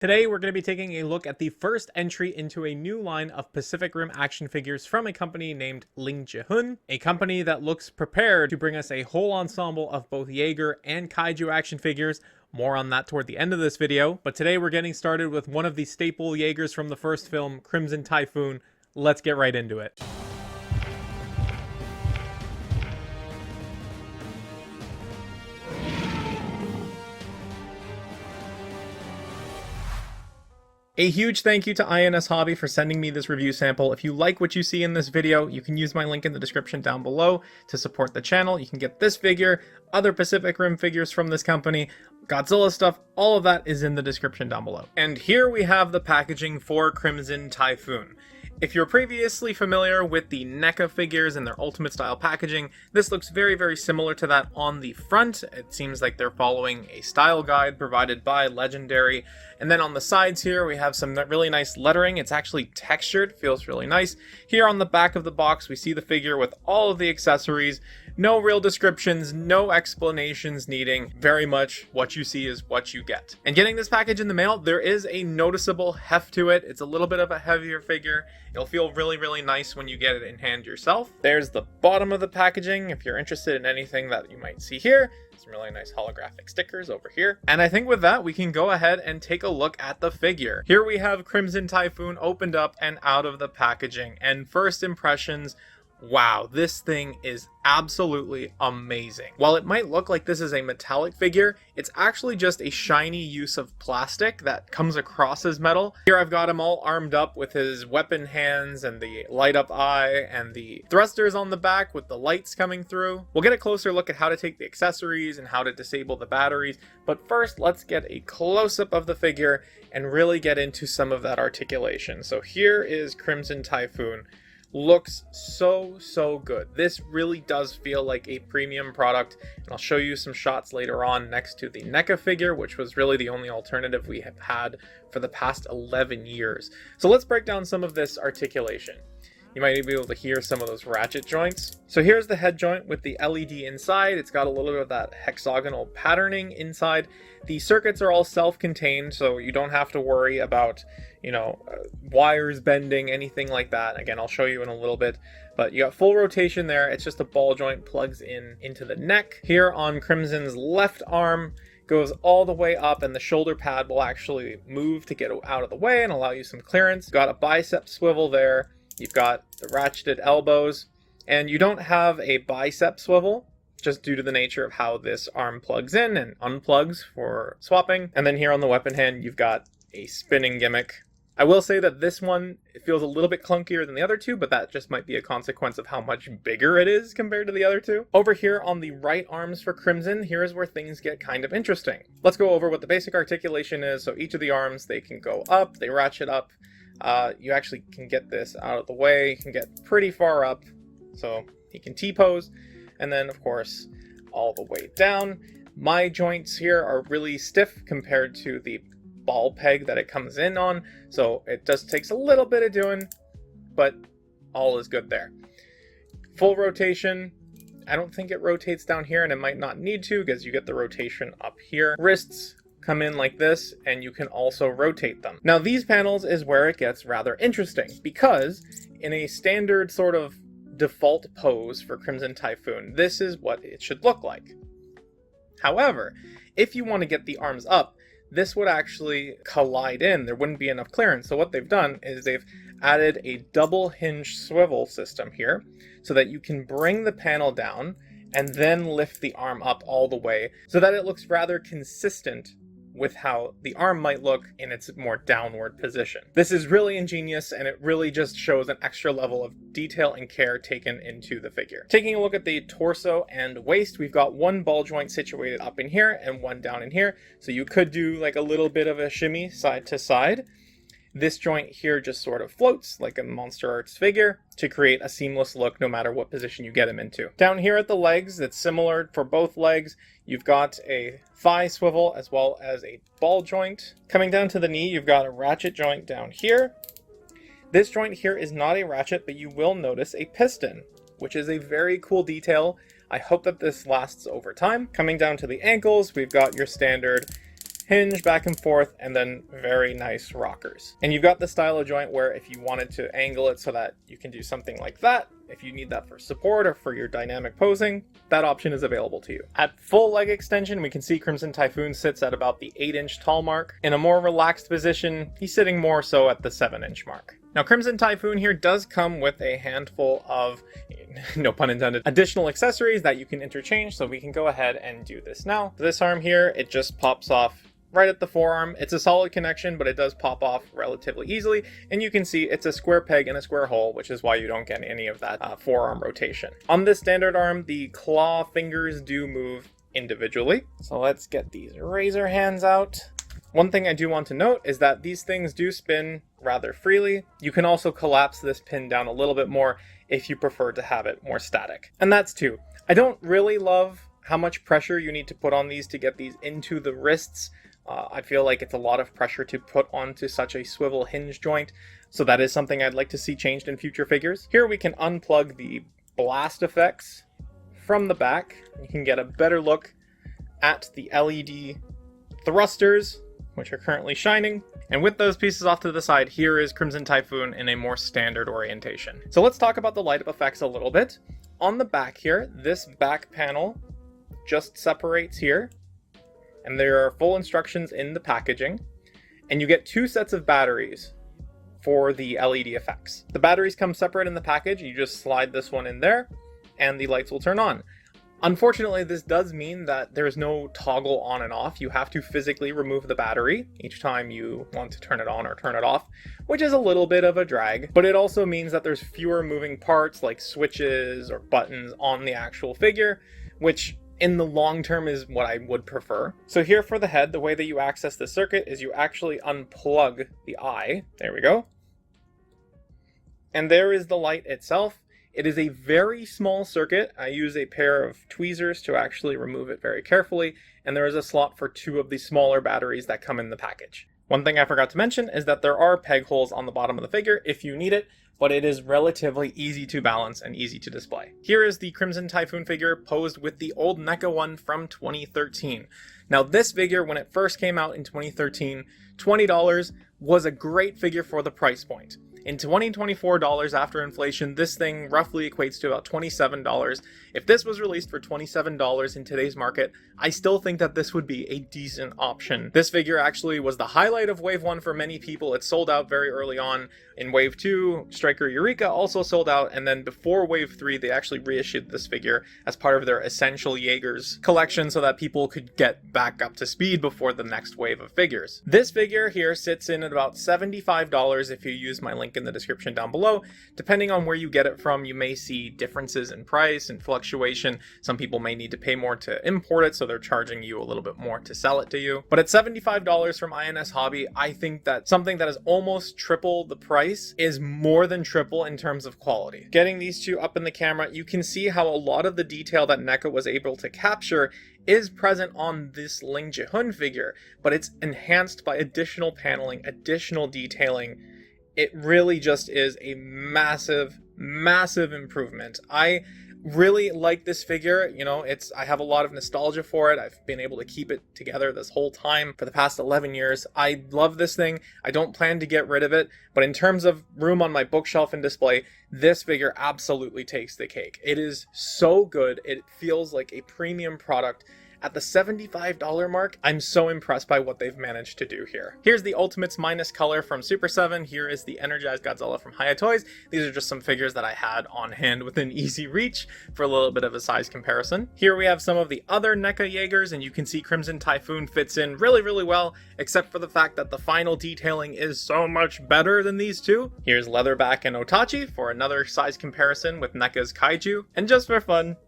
Today, we're going to be taking a look at the first entry into a new line of Pacific Rim action figures from a company named Lingjihun, a company that looks prepared to bring us a whole ensemble of both Jaeger and Kaiju action figures. More on that toward the end of this video, but today we're getting started with one of the staple Jaegers from the first film, Crimson Typhoon. Let's get right into it. A huge thank you to INS Hobby for sending me this review sample. If you like what you see in this video, you can use my link in the description down below to support the channel. You can get this figure, other Pacific Rim figures from this company, Godzilla stuff, all of that is in the description down below. And here we have the packaging for Crimson Typhoon. If you're previously familiar with the NECA figures and their Ultimate style packaging, this looks very, very similar to that on the front. It seems like they're following a style guide provided by Legendary. And then on the sides here, we have some really nice lettering. It's actually textured, feels really nice. Here on the back of the box, we see the figure with all of the accessories. No real descriptions, no explanations needing. Very much what you see is what you get. And getting this package in the mail, there is a noticeable heft to it. It's a little bit of a heavier figure. It'll feel really, really nice when you get it in hand yourself. There's the bottom of the packaging. If you're interested in anything that you might see here, some really nice holographic stickers over here. And I think with that, we can go ahead and take a look at the figure. Here we have Crimson Typhoon opened up and out of the packaging. And first impressions, wow, this thing is absolutely amazing. While it might look like this is a metallic figure, it's actually just a shiny use of plastic that comes across as metal. Here I've got him all armed up with his weapon hands and the light up eye and the thrusters on the back with the lights coming through. We'll get a closer look at how to take the accessories and how to disable the batteries, but first let's get a close-up of the figure and really get into some of that articulation. So here is Crimson Typhoon. Looks so good. This really does feel like a premium product, and I'll show you some shots later on next to the NECA figure, which was really the only alternative we have had for the past 11 years. So let's break down some of this articulation. You might be able to hear some of those ratchet joints. So here's the head joint with the LED inside. It's got a little bit of that hexagonal patterning inside. The circuits are all self-contained, so you don't have to worry about, wires bending, anything like that. Again, I'll show you in a little bit, but you got full rotation there. It's just a ball joint plugs in into the neck. Here on Crimson's left arm, goes all the way up, and the shoulder pad will actually move to get out of the way and allow you some clearance. Got a bicep swivel there. You've got the ratcheted elbows, and you don't have a bicep swivel just due to the nature of how this arm plugs in and unplugs for swapping. And then here on the weapon hand, you've got a spinning gimmick. I will say that this one, it feels a little bit clunkier than the other two, but that just might be a consequence of how much bigger it is compared to the other two. Over here on the right arms for Crimson, here's where things get kind of interesting. Let's go over what the basic articulation is. So each of the arms, they can go up, they ratchet up. You actually can get this out of the way. You can get pretty far up, so you can T-pose, and then of course all the way down. My joints here are really stiff compared to the ball peg that it comes in on, so it just takes a little bit of doing, but all is good there. Full rotation. I don't think it rotates down here, and it might not need to because you get the rotation up here. Wrists come in like this, and you can also rotate them. Now these panels is where it gets rather interesting, because in a standard sort of default pose for Crimson Typhoon, this is what it should look like. However, if you want to get the arms up, this would actually collide in. There wouldn't be enough clearance. So what they've done is they've added a double hinge swivel system here so that you can bring the panel down and then lift the arm up all the way so that it looks rather consistent with how the arm might look in its more downward position. This is really ingenious, and it really just shows an extra level of detail and care taken into the figure. Taking a look at the torso and waist, we've got one ball joint situated up in here and one down in here, so you could do like a little bit of a shimmy side to side. This joint here just sort of floats like a Monster Arts figure to create a seamless look no matter what position you get him into. Down here at the legs, it's similar for both legs. You've got a thigh swivel as well as a ball joint. Coming down to the knee, you've got a ratchet joint down here. This joint here is not a ratchet, but you will notice a piston, which is a very cool detail. I hope that this lasts over time. Coming down to the ankles, we've got your standard hinge back and forth, and then very nice rockers. And you've got the stylo joint where if you wanted to angle it so that you can do something like that, if you need that for support or for your dynamic posing, that option is available to you. At full leg extension, we can see Crimson Typhoon sits at about the 8-inch tall mark. In a more relaxed position, he's sitting more so at the 7-inch mark. Now, Crimson Typhoon here does come with a handful of, no pun intended, additional accessories that you can interchange, so we can go ahead and do this now. This arm here, it just pops off right at the forearm. It's a solid connection, but it does pop off relatively easily, and you can see it's a square peg and a square hole, which is why you don't get any of that forearm rotation. On this standard arm, the claw fingers do move individually. So let's get these razor hands out. One thing I do want to note is that these things do spin rather freely. You can also collapse this pin down a little bit more if you prefer to have it more static. And that's two. I don't really love how much pressure you need to put on these to get these into the wrists. I feel like it's a lot of pressure to put onto such a swivel hinge joint, so that is something I'd like to see changed in future figures. Here we can unplug the blast effects from the back. You can get a better look at the LED thrusters, which are currently shining. And with those pieces off to the side, here is Crimson Typhoon in a more standard orientation. So let's talk about the light up effects a little bit. On the back here, this back panel just separates here, and there are full instructions in the packaging, and you get 2 sets of batteries for the LED effects. The batteries come separate in the package. You just slide this one in there and the lights will turn on. Unfortunately, this does mean that there's no toggle on and off. You have to physically remove the battery each time you want to turn it on or turn it off, which is a little bit of a drag, but it also means that there's fewer moving parts like switches or buttons on the actual figure, which in the long term is what I would prefer. So here for the head, the way that you access the circuit is you actually unplug the eye. There we go. And there is the light itself. It is a very small circuit. I use a pair of tweezers to actually remove it very carefully, and there is a slot for 2 of the smaller batteries that come in the package. One thing I forgot to mention is that there are peg holes on the bottom of the figure if you need it, but it is relatively easy to balance and easy to display. Here is the Crimson Typhoon figure posed with the old NECA one from 2013. Now this figure, when it first came out in 2013, $20 was a great figure for the price point. In 2024 dollars after inflation, this thing roughly equates to about $27. If this was released for $27 in today's market, I still think that this would be a decent option. This figure actually was the highlight of Wave 1 for many people. It sold out very early on. In Wave 2, Striker Eureka also sold out, and then before Wave 3, they actually reissued this figure as part of their Essential Jaegers collection so that people could get back up to speed before the next wave of figures. This figure here sits in at about $75 if you use my link in the description down below. Depending on where you get it from, you may see differences in price and fluctuation. Some people may need to pay more to import it, so they're charging you a little bit more to sell it to you. But at $75 from INS Hobby, I think that something that is almost triple the price is more than triple in terms of quality. Getting these two up in the camera, you can see how a lot of the detail that NECA was able to capture is present on this Lingjihun figure, but it's enhanced by additional paneling, additional detailing. It really just is a massive, massive improvement. I really like this figure. You know, I have a lot of nostalgia for it. I've been able to keep it together this whole time for the past 11 years. I love this thing. I don't plan to get rid of it, but in terms of room on my bookshelf and display, this figure absolutely takes the cake. It is so good. It feels like a premium product. At the $75 mark, I'm so impressed by what they've managed to do here. Here's the Ultimates minus color from Super 7. Here is the Energized Godzilla from Hiya Toys. These are just some figures that I had on hand within easy reach for a little bit of a size comparison. Here we have some of the other NECA Jaegers, and you can see Crimson Typhoon fits in really, really well, except for the fact that the final detailing is so much better than these two. Here's Leatherback and Otachi for another size comparison with NECA's Kaiju. And just for fun,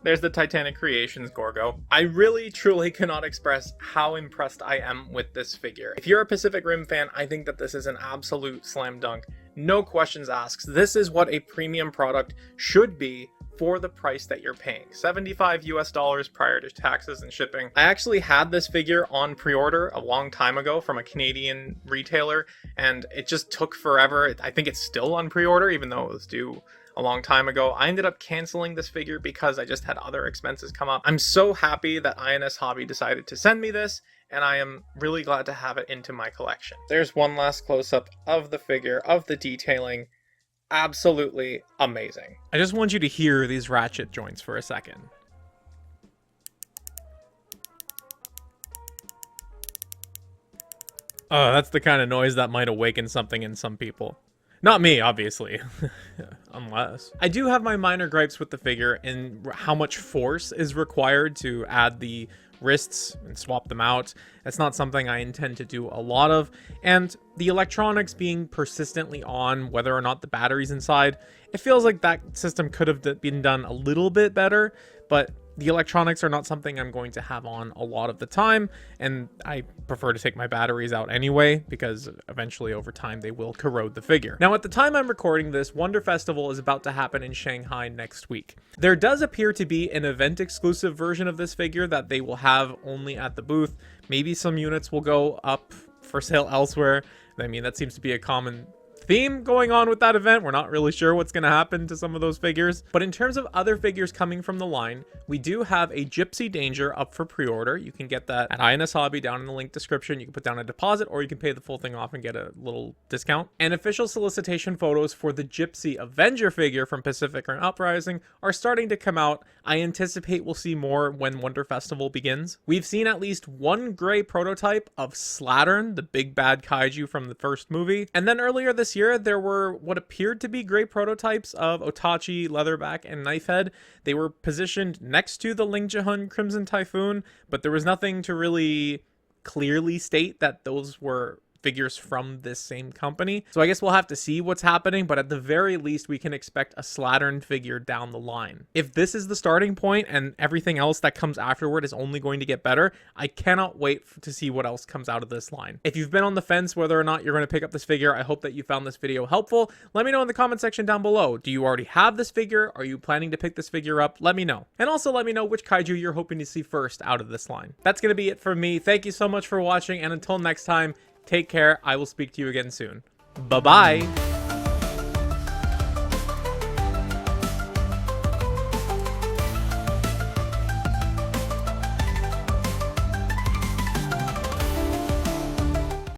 there's the Titanic Creations Gorgo. I really, truly cannot express how impressed I am with this figure. If you're a Pacific Rim fan, I think that this is an absolute slam dunk. No questions asked. This is what a premium product should be for the price that you're paying. $75 US prior to taxes and shipping. I actually had this figure on pre-order a long time ago from a Canadian retailer, and it just took forever. I think it's still on pre-order, even though it was due a long time ago. I ended up canceling this figure because I just had other expenses come up. I'm so happy that INS Hobby decided to send me this, and I am really glad to have it into my collection. There's one last close-up of the figure, of the detailing. Absolutely amazing. I just want you to hear these ratchet joints for a second. Oh, that's the kind of noise that might awaken something in some people. Not me, obviously. Unless. I do have my minor gripes with the figure and how much force is required to add the wrists and swap them out. That's not something I intend to do a lot of. And the electronics being persistently on, whether or not the battery's inside, it feels like that system could have been done a little bit better, but the electronics are not something I'm going to have on a lot of the time, and I prefer to take my batteries out anyway, because eventually over time they will corrode the figure. Now, at the time I'm recording this, Wonder Festival is about to happen in Shanghai next week. There does appear to be an event-exclusive version of this figure that they will have only at the booth. Maybe some units will go up for sale elsewhere. I mean, that seems to be a common theme going on with that event. We're not really sure what's going to happen to some of those figures. But in terms of other figures coming from the line, we do have a Gypsy Danger up for pre-order. You can get that at INS Hobby down in the link description. You can put down a deposit, or you can pay the full thing off and get a little discount. And official solicitation photos for the Gypsy Avenger figure from Pacific Rim Uprising are starting to come out. I anticipate we'll see more when Wonder Festival begins. We've seen at least one gray prototype of Slattern, the big bad kaiju from the first movie. And then earlier this year, there were what appeared to be gray prototypes of Otachi, Leatherback, and Knifehead. They were positioned next to the Lingjihun Crimson Typhoon, but there was nothing to really clearly state that those were figures from this same company. So I guess we'll have to see what's happening, but at the very least, we can expect a Slattern figure down the line. If this is the starting point and everything else that comes afterward is only going to get better, I cannot wait to see what else comes out of this line. If you've been on the fence whether or not you're going to pick up this figure, I hope that you found this video helpful. Let me know in the comment section down below. Do you already have this figure? Are you planning to pick this figure up? Let me know. And also let me know which kaiju you're hoping to see first out of this line. That's going to be it for me. Thank you so much for watching, and until next time, take care. I will speak to you again soon. Bye-bye.